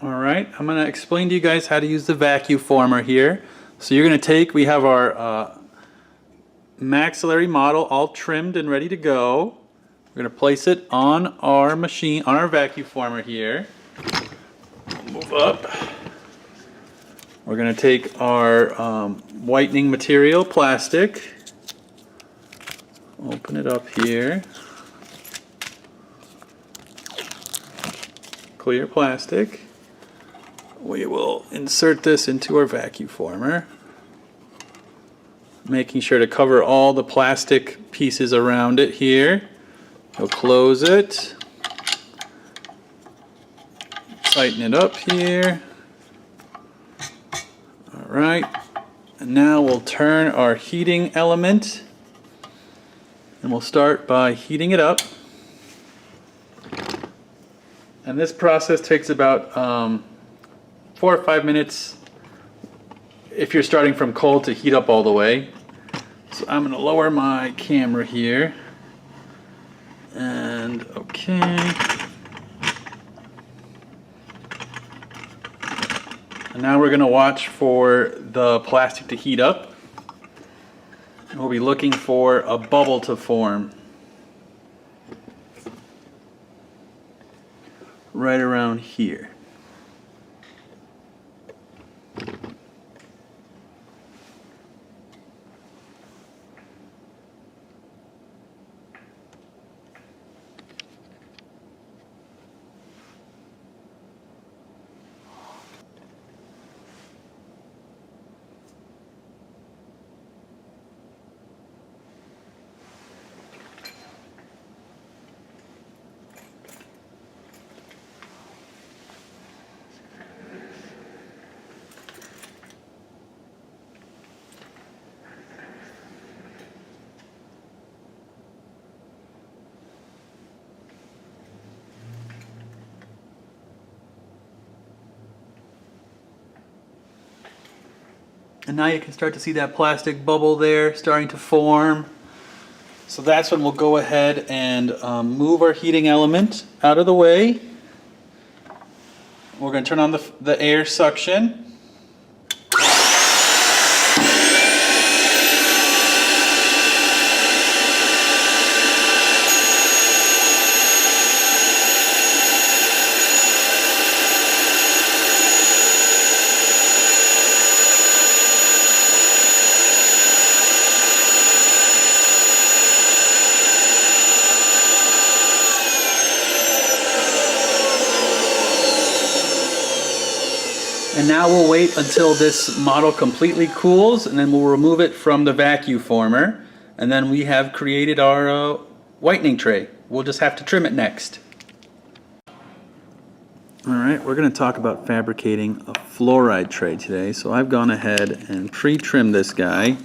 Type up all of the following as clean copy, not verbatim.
Alright, I'm going to explain to you guys how to use the vacuum former here. So you're going to take, we have our maxillary model all trimmed and ready to go. We're going to place it on our machine, on our vacuum former here. Move up. We're going to take our whitening material, plastic, open it up here, clear plastic. We will insert this into our vacuum former, making sure to cover all the plastic pieces around it here. We'll close it, tighten it up here. Alright, and now we'll turn our heating element, and we'll start by heating it up. And this process takes about 4 or 5 minutes if you're starting from cold to heat up all the way. So I'm going to lower my camera here. And okay. And now we're going to watch for the plastic to heat up. And we'll be looking for a bubble to form right around here. And now you can start to see that plastic bubble there starting to form. So that's when we'll go ahead and move our heating element out of the way. We're going to turn on the air suction. And now we'll wait until this model completely cools, and then we'll remove it from the vacuum former, and then we have created our whitening tray. We'll just have to trim it next. Alright, we're going to talk about fabricating a fluoride tray today. So I've gone ahead and pre-trimmed this guy.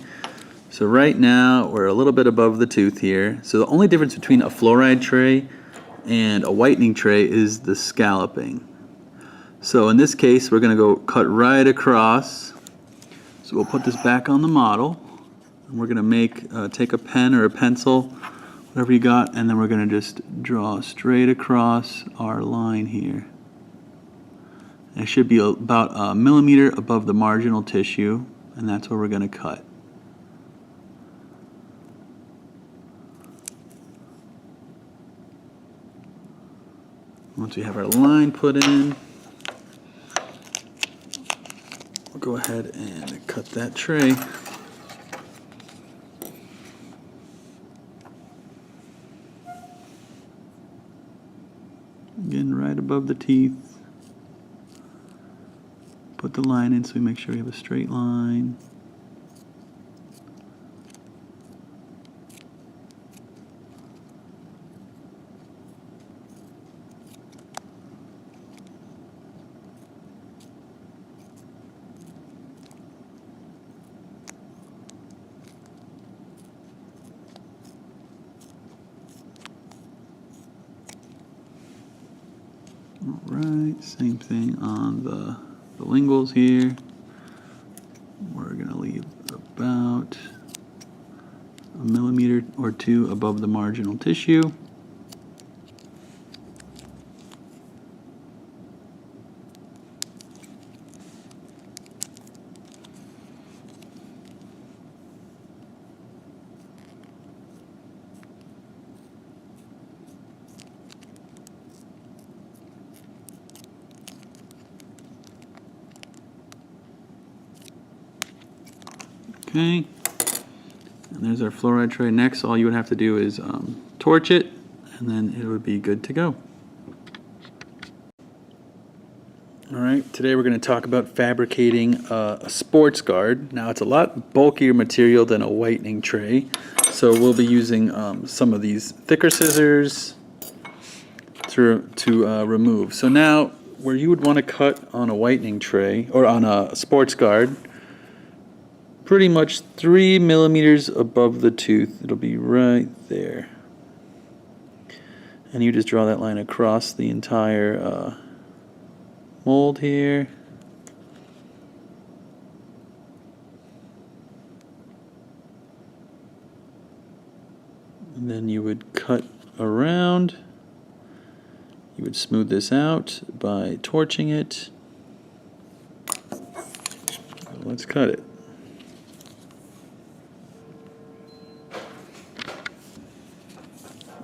So right now we're a little bit above the tooth here. So the only difference between a fluoride tray and a whitening tray is the scalloping. So in this case, we're going to go cut right across. So we'll put this back on the model. And we're going to take a pen or a pencil, whatever you got, and then we're going to just draw straight across our line here. And it should be about a millimeter above the marginal tissue, and that's where we're going to cut. Once we have our line put in, we'll go ahead and cut that tray. Again, right above the teeth. Put the line in so we make sure we have a straight line. Alright, same thing on the linguals here. We're going to leave about a millimeter or two above the marginal tissue. Okay, and there's our fluoride tray. Next, all you would have to do is torch it, and then it would be good to go. Alright, today we're going to talk about fabricating a sports guard. Now it's a lot bulkier material than a whitening tray, so we'll be using some of these thicker scissors to remove. So now, where you would want to cut on a whitening tray, or on a sports guard, pretty much 3 millimeters above the tooth. It'll be right there. And you just draw that line across the entire mold here. And then you would cut around. You would smooth this out by torching it. Let's cut it.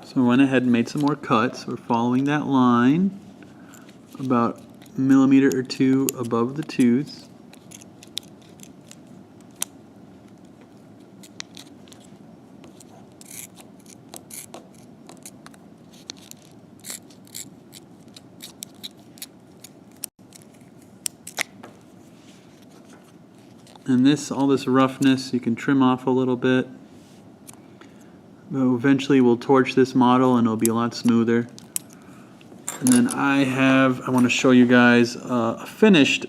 So I went ahead and made some more cuts. We're following that line about a millimeter or two above the tooth. And all this roughness you can trim off a little bit. But eventually we'll torch this model and it'll be a lot smoother. And then I want to show you guys a finished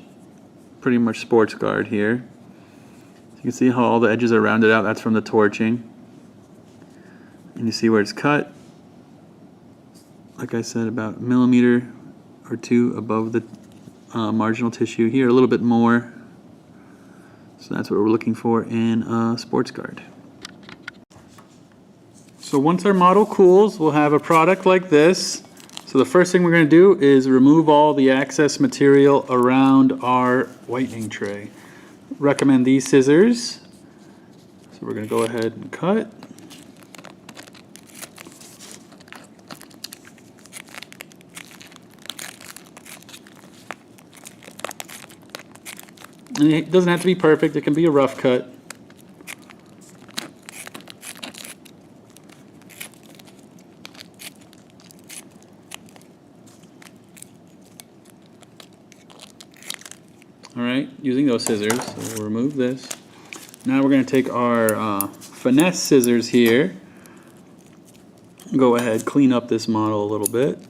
pretty much sports guard here. So you can see how all the edges are rounded out. That's from the torching. And you see where it's cut. Like I said, about a millimeter or two above the marginal tissue here, a little bit more. So that's what we're looking for in a sports guard. So once our model cools, we'll have a product like this. So the first thing we're going to do is remove all the excess material around our whitening tray. Recommend these scissors. So we're going to go ahead and cut. And it doesn't have to be perfect, it can be a rough cut. Alright, using those scissors, so we'll remove this. Now we're going to take our finesse scissors here. Go ahead, clean up this model a little bit.